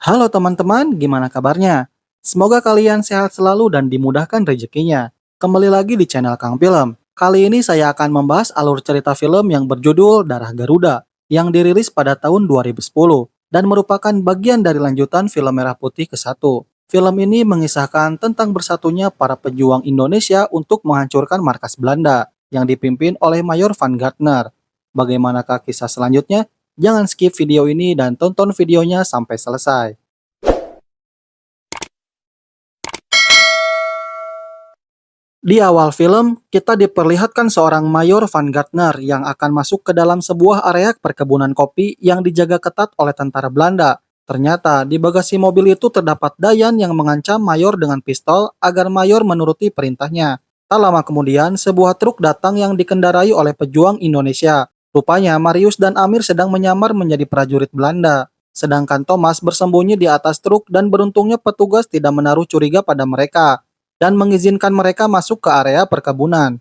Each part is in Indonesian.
Halo teman-teman, gimana kabarnya? Semoga kalian sehat selalu dan dimudahkan rezekinya. Kembali lagi di channel Kang Film. Kali ini saya akan membahas alur cerita film yang berjudul Darah Garuda, yang dirilis pada tahun 2010 dan merupakan bagian dari lanjutan film Merah Putih ke-1. Film ini mengisahkan tentang bersatunya para pejuang Indonesia untuk menghancurkan markas Belanda yang dipimpin oleh Mayor Van Gardner. Bagaimanakah kisah selanjutnya? Jangan skip video ini dan tonton videonya sampai selesai. Di awal film, kita diperlihatkan seorang Mayor Van Gardner yang akan masuk ke dalam sebuah area perkebunan kopi yang dijaga ketat oleh tentara Belanda. Ternyata, di bagasi mobil itu terdapat Dayan yang mengancam Mayor dengan pistol agar Mayor menuruti perintahnya. Tak lama kemudian, sebuah truk datang yang dikendarai oleh pejuang Indonesia. Rupanya, Marius dan Amir sedang menyamar menjadi prajurit Belanda. Sedangkan Thomas bersembunyi di atas truk dan beruntungnya petugas tidak menaruh curiga pada mereka dan mengizinkan mereka masuk ke area perkebunan.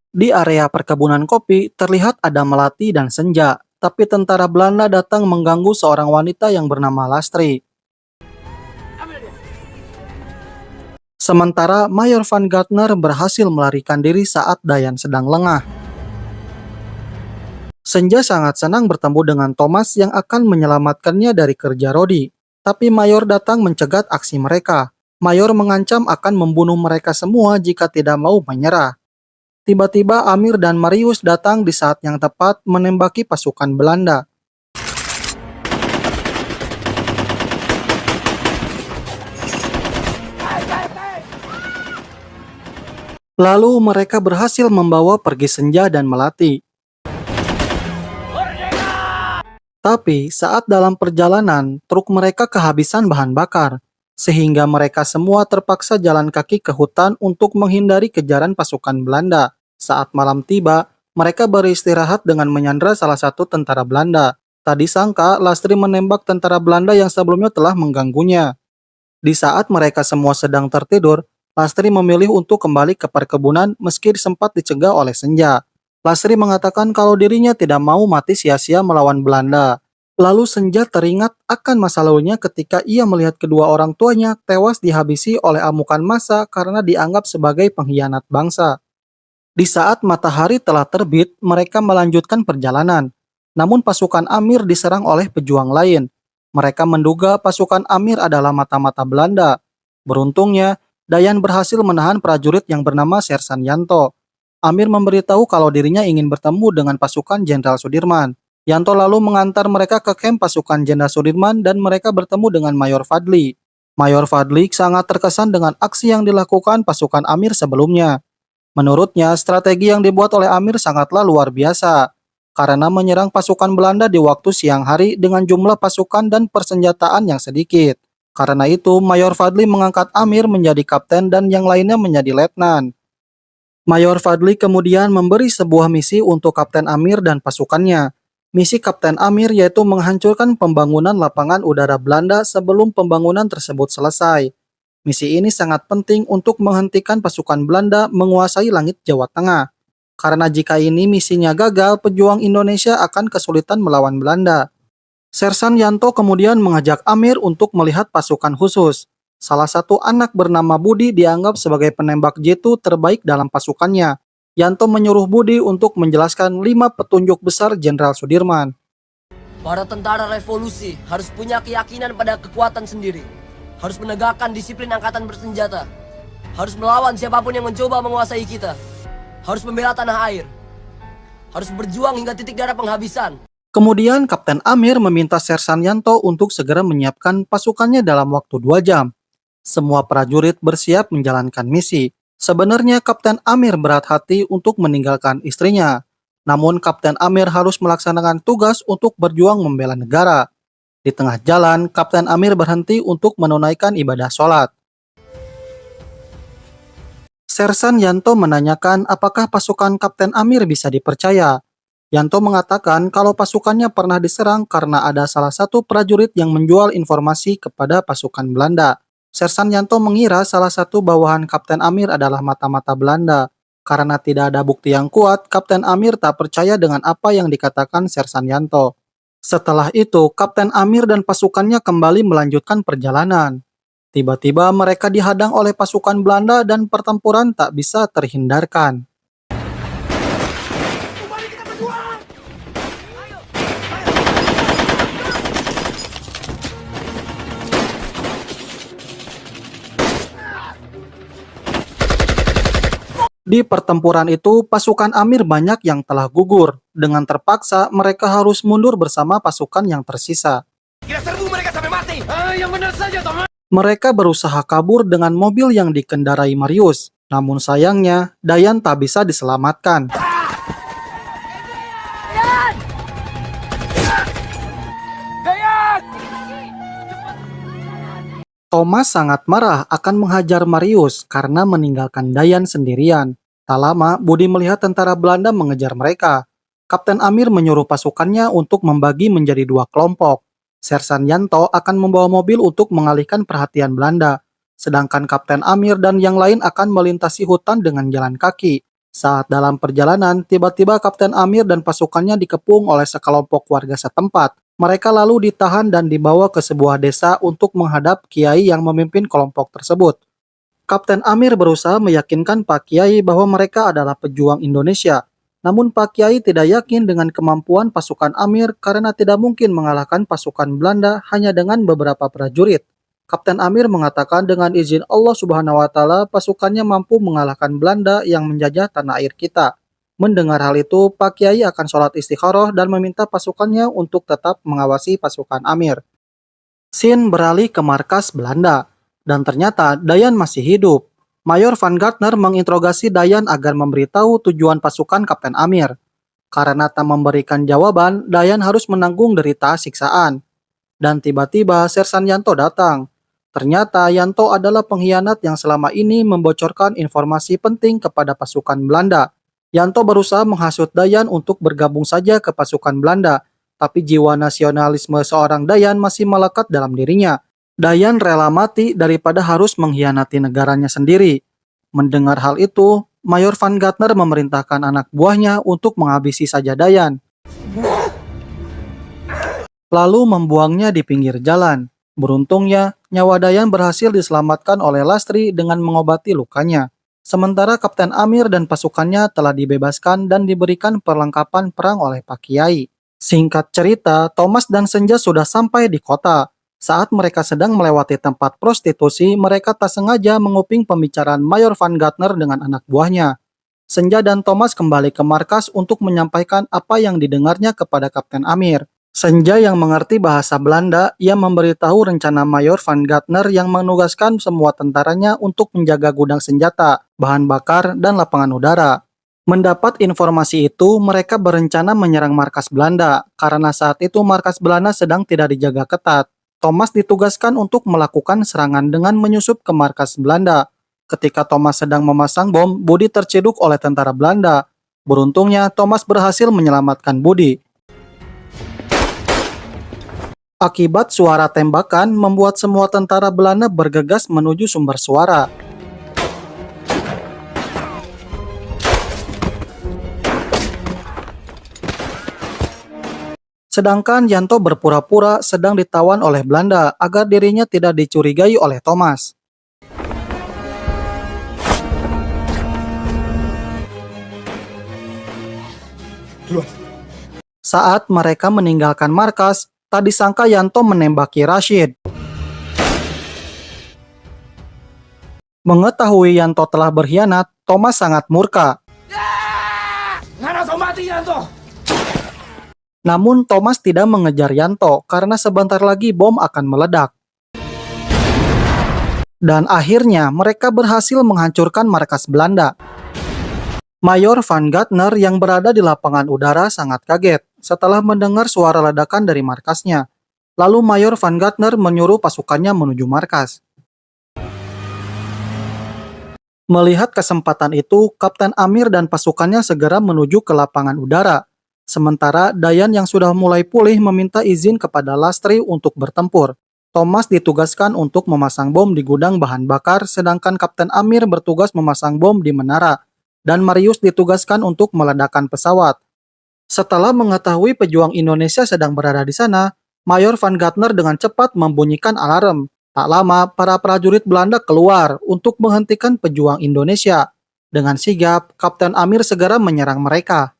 Di area perkebunan kopi, terlihat ada Melati dan Senja, tapi tentara Belanda datang mengganggu seorang wanita yang bernama Lastri. Sementara Mayor Van Gardner berhasil melarikan diri saat Dayan sedang lengah. Senja sangat senang bertemu dengan Thomas yang akan menyelamatkannya dari kerja Rodi. Tapi Mayor datang mencegat aksi mereka. Mayor mengancam akan membunuh mereka semua jika tidak mau menyerah. Tiba-tiba Amir dan Marius datang di saat yang tepat menembaki pasukan Belanda. Lalu mereka berhasil membawa pergi Senja dan Melati. Tapi saat dalam perjalanan, truk mereka kehabisan bahan bakar, sehingga mereka semua terpaksa jalan kaki ke hutan untuk menghindari kejaran pasukan Belanda. Saat malam tiba, mereka beristirahat dengan menyandra salah satu tentara Belanda. Tadi sangka Lastri menembak tentara Belanda yang sebelumnya telah mengganggunya. Di saat mereka semua sedang tertidur, Lastri memilih untuk kembali ke perkebunan meski sempat dicegah oleh Senja. Lastri mengatakan kalau dirinya tidak mau mati sia-sia melawan Belanda. Lalu Senja teringat akan masa lalunya ketika ia melihat kedua orang tuanya tewas dihabisi oleh amukan massa karena dianggap sebagai pengkhianat bangsa. Di saat matahari telah terbit, mereka melanjutkan perjalanan. Namun pasukan Amir diserang oleh pejuang lain. Mereka menduga pasukan Amir adalah mata-mata Belanda. Beruntungnya, Dayan berhasil menahan prajurit yang bernama Sersan Yanto. Amir memberitahu kalau dirinya ingin bertemu dengan pasukan Jenderal Sudirman. Yanto lalu mengantar mereka ke kamp pasukan Jenderal Sudirman dan mereka bertemu dengan Mayor Fadli. Mayor Fadli sangat terkesan dengan aksi yang dilakukan pasukan Amir sebelumnya. Menurutnya, strategi yang dibuat oleh Amir sangatlah luar biasa, karena menyerang pasukan Belanda di waktu siang hari dengan jumlah pasukan dan persenjataan yang sedikit. Karena itu, Mayor Fadli mengangkat Amir menjadi kapten dan yang lainnya menjadi letnan. Mayor Fadli kemudian memberi sebuah misi untuk Kapten Amir dan pasukannya. Misi Kapten Amir yaitu menghancurkan pembangunan lapangan udara Belanda sebelum pembangunan tersebut selesai. Misi ini sangat penting untuk menghentikan pasukan Belanda menguasai langit Jawa Tengah. Karena jika ini misinya gagal, pejuang Indonesia akan kesulitan melawan Belanda. Sersan Yanto kemudian mengajak Amir untuk melihat pasukan khusus. Salah satu anak bernama Budi dianggap sebagai penembak jitu terbaik dalam pasukannya. Yanto menyuruh Budi untuk menjelaskan 5 petunjuk besar Jenderal Sudirman. Para tentara revolusi harus punya keyakinan pada kekuatan sendiri. Harus menegakkan disiplin angkatan bersenjata. Harus melawan siapapun yang mencoba menguasai kita. Harus membela tanah air. Harus berjuang hingga titik darah penghabisan. Kemudian Kapten Amir meminta Sersan Yanto untuk segera menyiapkan pasukannya dalam waktu 2 jam. Semua prajurit bersiap menjalankan misi. Sebenarnya Kapten Amir berat hati untuk meninggalkan istrinya. Namun Kapten Amir harus melaksanakan tugas untuk berjuang membela negara. Di tengah jalan, Kapten Amir berhenti untuk menunaikan ibadah sholat. Sersan Yanto menanyakan apakah pasukan Kapten Amir bisa dipercaya. Yanto mengatakan kalau pasukannya pernah diserang karena ada salah satu prajurit yang menjual informasi kepada pasukan Belanda. Sersan Yanto mengira salah satu bawahan Kapten Amir adalah mata-mata Belanda. Karena tidak ada bukti yang kuat, Kapten Amir tak percaya dengan apa yang dikatakan Sersan Yanto. Setelah itu, Kapten Amir dan pasukannya kembali melanjutkan perjalanan. Tiba-tiba mereka dihadang oleh pasukan Belanda dan pertempuran tak bisa terhindarkan. Di pertempuran itu, pasukan Amir banyak yang telah gugur. Dengan terpaksa, mereka harus mundur bersama pasukan yang tersisa. Kita serbu mereka sampai mati. Yang benar saja, teman. Mereka berusaha kabur dengan mobil yang dikendarai Marius. Namun sayangnya, Dayan tak bisa diselamatkan. Thomas sangat marah akan menghajar Marius karena meninggalkan Dayan sendirian. Tak lama, Budi melihat tentara Belanda mengejar mereka. Kapten Amir menyuruh pasukannya untuk membagi menjadi dua kelompok. Sersan Yanto akan membawa mobil untuk mengalihkan perhatian Belanda, sedangkan Kapten Amir dan yang lain akan melintasi hutan dengan jalan kaki. Saat dalam perjalanan, tiba-tiba Kapten Amir dan pasukannya dikepung oleh sekelompok warga setempat. Mereka lalu ditahan dan dibawa ke sebuah desa untuk menghadap Kiai yang memimpin kelompok tersebut. Kapten Amir berusaha meyakinkan Pak Kiai bahwa mereka adalah pejuang Indonesia. Namun Pak Kiai tidak yakin dengan kemampuan pasukan Amir karena tidak mungkin mengalahkan pasukan Belanda hanya dengan beberapa prajurit. Kapten Amir mengatakan dengan izin Allah Subhanahu wa Ta'ala, pasukannya mampu mengalahkan Belanda yang menjajah tanah air kita. Mendengar hal itu, Pak Kiai akan sholat istikharah dan meminta pasukannya untuk tetap mengawasi pasukan Amir. Scene beralih ke markas Belanda, dan ternyata Dayan masih hidup. Mayor Van Gardner menginterogasi Dayan agar memberitahu tujuan pasukan Kapten Amir. Karena tak memberikan jawaban, Dayan harus menanggung derita siksaan. Dan tiba-tiba Sersan Yanto datang. Ternyata Yanto adalah pengkhianat yang selama ini membocorkan informasi penting kepada pasukan Belanda. Yanto berusaha menghasut Dayan untuk bergabung saja ke pasukan Belanda, tapi jiwa nasionalisme seorang Dayan masih melekat dalam dirinya. Dayan rela mati daripada harus mengkhianati negaranya sendiri. Mendengar hal itu, Mayor Van Gardner memerintahkan anak buahnya untuk menghabisi saja Dayan, lalu membuangnya di pinggir jalan. Beruntungnya, nyawa Dayan berhasil diselamatkan oleh Lastri dengan mengobati lukanya. Sementara Kapten Amir dan pasukannya telah dibebaskan dan diberikan perlengkapan perang oleh Pak Kiai. Singkat cerita, Thomas dan Senja sudah sampai di kota. Saat mereka sedang melewati tempat prostitusi, mereka tak sengaja menguping pembicaraan Mayor Van Gardner dengan anak buahnya. Senja dan Thomas kembali ke markas untuk menyampaikan apa yang didengarnya kepada Kapten Amir. Senja yang mengerti bahasa Belanda, ia memberitahu rencana Mayor Van Gardner yang menugaskan semua tentaranya untuk menjaga gudang senjata, bahan bakar, dan lapangan udara. Mendapat informasi itu, mereka berencana menyerang markas Belanda, karena saat itu markas Belanda sedang tidak dijaga ketat. Thomas ditugaskan untuk melakukan serangan dengan menyusup ke markas Belanda. Ketika Thomas sedang memasang bom, Budi terciduk oleh tentara Belanda. Beruntungnya, Thomas berhasil menyelamatkan Budi. Akibat suara tembakan membuat semua tentara Belanda bergegas menuju sumber suara. Sedangkan Yanto berpura-pura sedang ditawan oleh Belanda agar dirinya tidak dicurigai oleh Thomas. Saat mereka meninggalkan markas, tak disangka Yanto menembaki Rashid. Mengetahui Yanto telah berkhianat, Thomas sangat murka. Namun Thomas tidak mengejar Yanto karena sebentar lagi bom akan meledak. Dan akhirnya mereka berhasil menghancurkan markas Belanda. Mayor Van Gardner yang berada di lapangan udara sangat kaget setelah mendengar suara ledakan dari markasnya. Lalu Mayor Van Gardner menyuruh pasukannya menuju markas. Melihat kesempatan itu, Kapten Amir dan pasukannya segera menuju ke lapangan udara. Sementara Dayan yang sudah mulai pulih meminta izin kepada Lastri untuk bertempur. Thomas ditugaskan untuk memasang bom di gudang bahan bakar, sedangkan Kapten Amir bertugas memasang bom di menara, dan Marius ditugaskan untuk meledakkan pesawat. Setelah mengetahui pejuang Indonesia sedang berada di sana, Mayor Van Gardner dengan cepat membunyikan alarm. Tak lama, para prajurit Belanda keluar untuk menghentikan pejuang Indonesia. Dengan sigap, Kapten Amir segera menyerang mereka.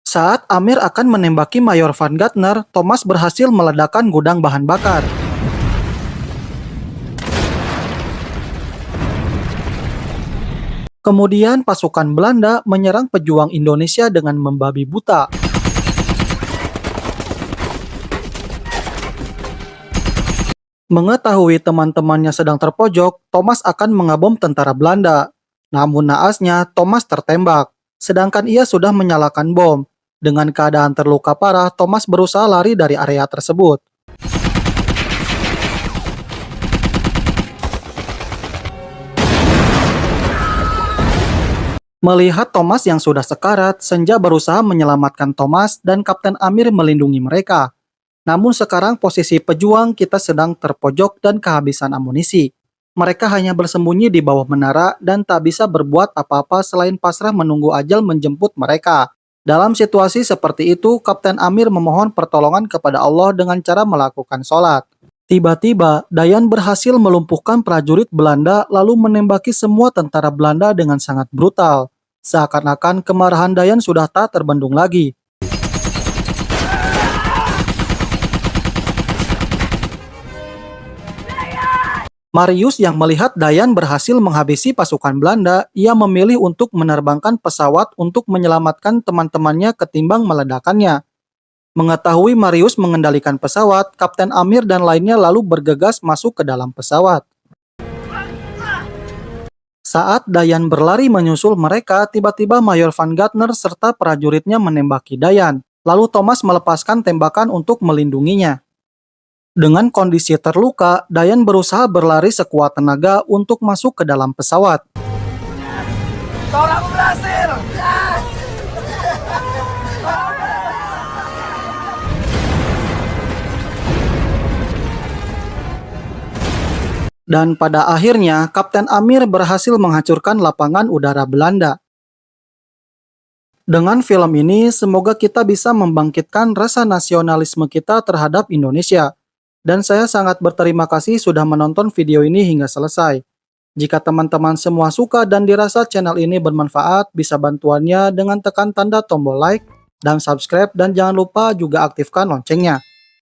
Saat Amir akan menembaki Mayor Van Gardner, Thomas berhasil meledakkan gudang bahan bakar. Kemudian pasukan Belanda menyerang pejuang Indonesia dengan membabi buta. Mengetahui teman-temannya sedang terpojok, Thomas akan mengebom tentara Belanda. Namun naasnya, Thomas tertembak, sedangkan ia sudah menyalakan bom. Dengan keadaan terluka parah, Thomas berusaha lari dari area tersebut. Melihat Thomas yang sudah sekarat, Senja berusaha menyelamatkan Thomas dan Kapten Amir melindungi mereka. Namun sekarang posisi pejuang kita sedang terpojok dan kehabisan amunisi. Mereka hanya bersembunyi di bawah menara dan tak bisa berbuat apa-apa selain pasrah menunggu ajal menjemput mereka. Dalam situasi seperti itu, Kapten Amir memohon pertolongan kepada Allah dengan cara melakukan sholat. Tiba-tiba, Dayan berhasil melumpuhkan prajurit Belanda lalu menembaki semua tentara Belanda dengan sangat brutal. Seakan-akan kemarahan Dayan sudah tak terbendung lagi. Marius yang melihat Dayan berhasil menghabisi pasukan Belanda, ia memilih untuk menerbangkan pesawat untuk menyelamatkan teman-temannya ketimbang meledakannya. Mengetahui Marius mengendalikan pesawat, Kapten Amir dan lainnya lalu bergegas masuk ke dalam pesawat. Saat Dayan berlari menyusul mereka, tiba-tiba Mayor Van Gardner serta prajuritnya menembaki Dayan. Lalu Thomas melepaskan tembakan untuk melindunginya. Dengan kondisi terluka, Dayan berusaha berlari sekuat tenaga untuk masuk ke dalam pesawat. Tolong aku berhasil! Dan pada akhirnya, Kapten Amir berhasil menghancurkan lapangan udara Belanda. Dengan film ini, semoga kita bisa membangkitkan rasa nasionalisme kita terhadap Indonesia. Dan saya sangat berterima kasih sudah menonton video ini hingga selesai. Jika teman-teman semua suka dan dirasa channel ini bermanfaat, bisa bantuannya dengan tekan tanda tombol like dan subscribe, dan jangan lupa juga aktifkan loncengnya.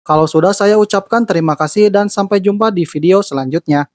Kalau sudah, saya ucapkan terima kasih dan sampai jumpa di video selanjutnya.